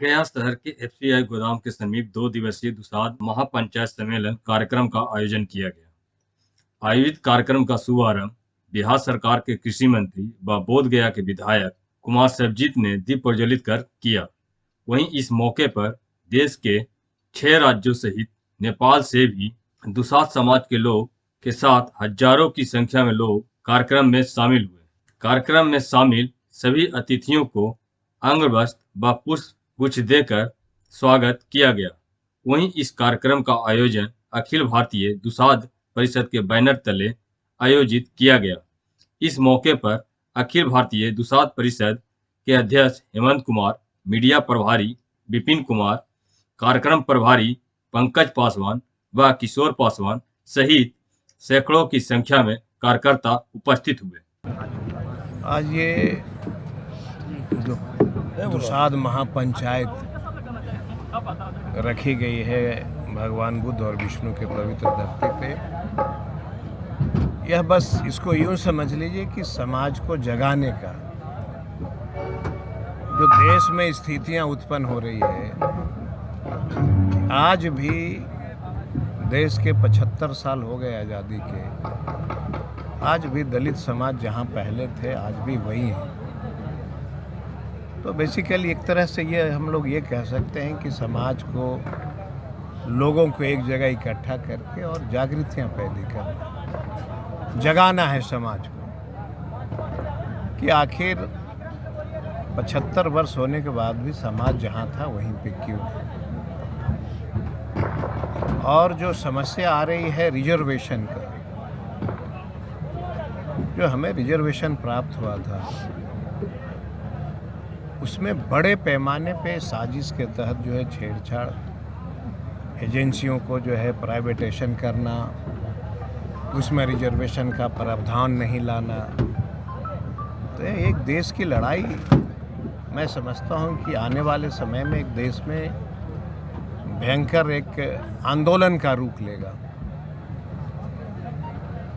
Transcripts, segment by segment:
पूर्णिया शहर के एफसीआई गोदाम के समीप 2 दिवसीय दुसाध महापंचायत सम्मेलन कार्यक्रम का आयोजन किया गया। आयोजित कार्यक्रम का शुभारंभ बिहार सरकार के कृषि मंत्री व बोध गया के विधायक कुमार सर्वजीत ने दीप प्रज्वलित कर किया। वहीं इस मौके पर देश के 6 राज्यों सहित नेपाल से भी दुसाध समाज के लोग के साथ हजारों की संख्या में लोग कार्यक्रम में शामिल हुए। कार्यक्रम में शामिल सभी अतिथियों को अंगवस्त्र व पुष्प गुच्छ देकर स्वागत किया गया। वहीं इस कार्यक्रम का आयोजन अखिल भारतीय दुसाध परिषद के बैनर तले आयोजित किया गया। इस मौके पर अखिल भारतीय दुसाध परिषद के अध्यक्ष हेमंत कुमार, मीडिया प्रभारी विपिन कुमार, कार्यक्रम प्रभारी पंकज पासवान व किशोर पासवान सहित सैकड़ों की संख्या में कार्यकर्ता उपस्थित हुए। आज ये जो दुसाध महापंचायत रखी गई है भगवान बुद्ध और विष्णु के पवित्र धरती पे, यह बस इसको यूं समझ लीजिए कि समाज को जगाने का, जो देश में स्थितियां उत्पन्न हो रही है, आज भी देश के 75 साल हो गए आज़ादी के, आज भी दलित समाज जहां पहले थे आज भी वही है। तो बेसिकली एक तरह से ये हम लोग ये कह सकते हैं कि समाज को, लोगों को एक जगह इकट्ठा करके और जागृतियाँ पैदा करना, जगाना है समाज को कि आखिर 75 वर्ष होने के बाद भी समाज जहाँ था वहीं पे क्यों है। और जो समस्या आ रही है रिजर्वेशन का, जो हमें रिजर्वेशन प्राप्त हुआ था, उसमें बड़े पैमाने पे साजिश के तहत जो है छेड़छाड़, एजेंसियों को जो है प्राइवेटेशन करना, उसमें रिजर्वेशन का प्रावधान नहीं लाना, तो एक देश की लड़ाई मैं समझता हूँ कि आने वाले समय में एक देश में भयंकर एक आंदोलन का रूप लेगा।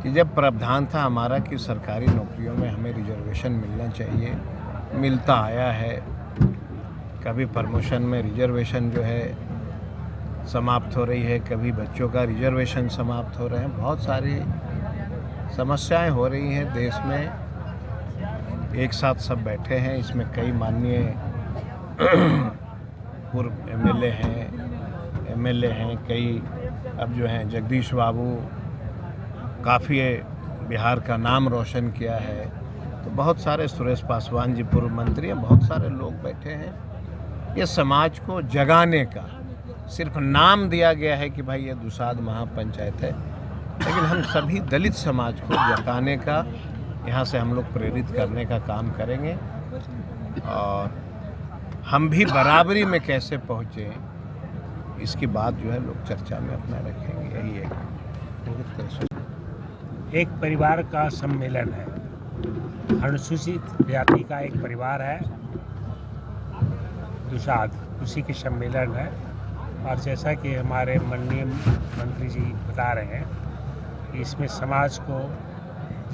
कि जब प्रावधान था हमारा कि सरकारी नौकरियों में हमें रिजर्वेशन मिलना चाहिए, मिलता आया है, कभी प्रमोशन में रिजर्वेशन जो है समाप्त हो रही है, कभी बच्चों का रिजर्वेशन समाप्त हो रहे हैं, बहुत सारी समस्याएं हो रही हैं देश में। एक साथ सब बैठे हैं, इसमें कई माननीय पूर्व एमएलए हैं, कई अब जो हैं जगदीश बाबू, काफ़ी बिहार का नाम रोशन किया है, तो बहुत सारे, सुरेश पासवान जी पूर्व मंत्री हैं, बहुत सारे लोग बैठे हैं। ये समाज को जगाने का सिर्फ नाम दिया गया है कि भाई ये दुसाध महापंचायत है, लेकिन हम सभी दलित समाज को जगाने का, यहाँ से हम लोग प्रेरित करने का काम करेंगे और हम भी बराबरी में कैसे पहुँचे इसकी बात जो है लोग चर्चा में अपना रखेंगे। यही एक परिवार का सम्मेलन है, अनुसूचित जाति का एक परिवार है दुसाध, उसी के सम्मेलन है। और जैसा कि हमारे माननीय मंत्री जी बता रहे हैं, इसमें समाज को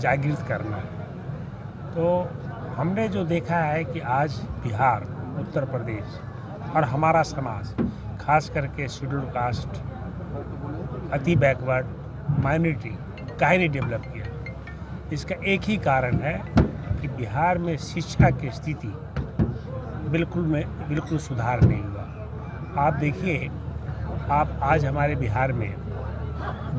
जागृत करना है। तो हमने जो देखा है कि आज बिहार, उत्तर प्रदेश और हमारा समाज, खास करके शेड्यूल कास्ट, अति बैकवर्ड, माइनॉरिटी काहे नहीं डेवलप किया। इसका एक ही कारण है कि बिहार में शिक्षा की स्थिति बिल्कुल सुधार नहीं हुआ। आप देखिए, आप आज हमारे बिहार में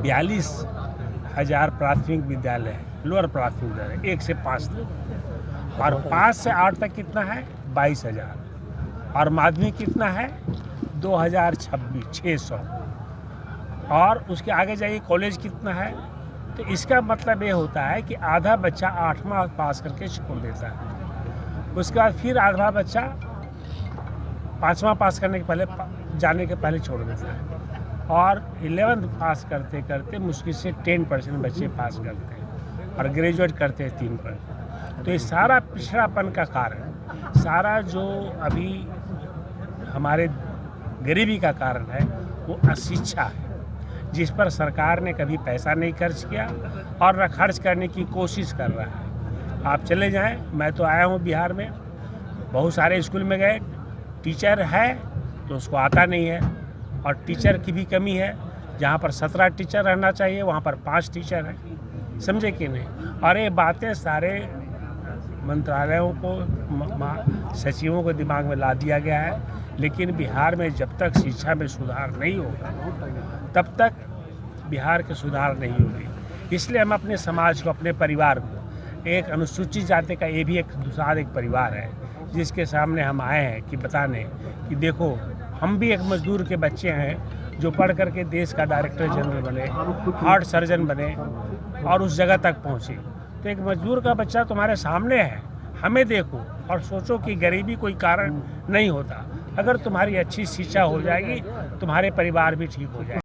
42,000 प्राथमिक विद्यालय है, लोअर प्राथमिक विद्यालय 1 से 5 तक, और 5 से 8 तक कितना है 22,000, और माध्यमिक कितना है 2,026,600, और उसके आगे जाइए कॉलेज कितना है। तो इसका मतलब ये होता है कि आधा बच्चा 8वां पास करके छोड़ देता है, उसके बाद फिर आधा बच्चा 5वां पास करने के पहले, जाने के पहले छोड़ देता है, और 11th पास करते करते मुश्किल से 10% बच्चे पास करते हैं, और ग्रेजुएट करते हैं 3%। तो ये सारा पिछड़ापन का कारण, सारा जो अभी हमारे गरीबी का कारण है वो अशिक्षा है, जिस पर सरकार ने कभी पैसा नहीं खर्च किया और न खर्च करने की कोशिश कर रहा है। आप चले जाएं, मैं तो आया हूं बिहार में, बहुत सारे स्कूल में गए, टीचर है तो उसको आता नहीं है, और टीचर की भी कमी है। जहाँ पर 17 टीचर रहना चाहिए वहाँ पर 5 टीचर हैं, समझे कि नहीं। और ये बातें सारे मंत्रालयों को, सचिवों को दिमाग में ला दिया गया है, लेकिन बिहार में जब तक शिक्षा में सुधार नहीं होगा तब तक बिहार के सुधार नहीं होगी। इसलिए हम अपने समाज को, अपने परिवार को, एक अनुसूचित जाति का ये भी एक दूसरा एक परिवार है जिसके सामने हम आए हैं कि बताने कि देखो हम भी एक मजदूर के बच्चे हैं जो पढ़ करके देश का डायरेक्टर जनरल बने, हार्ट सर्जन बने और उस जगह तक पहुँचे। तो एक मजदूर का बच्चा तुम्हारे सामने है, हमें देखो और सोचो कि गरीबी कोई कारण नहीं होता। अगर तुम्हारी अच्छी शिक्षा हो जाएगी तुम्हारे परिवार भी ठीक हो जाएगा।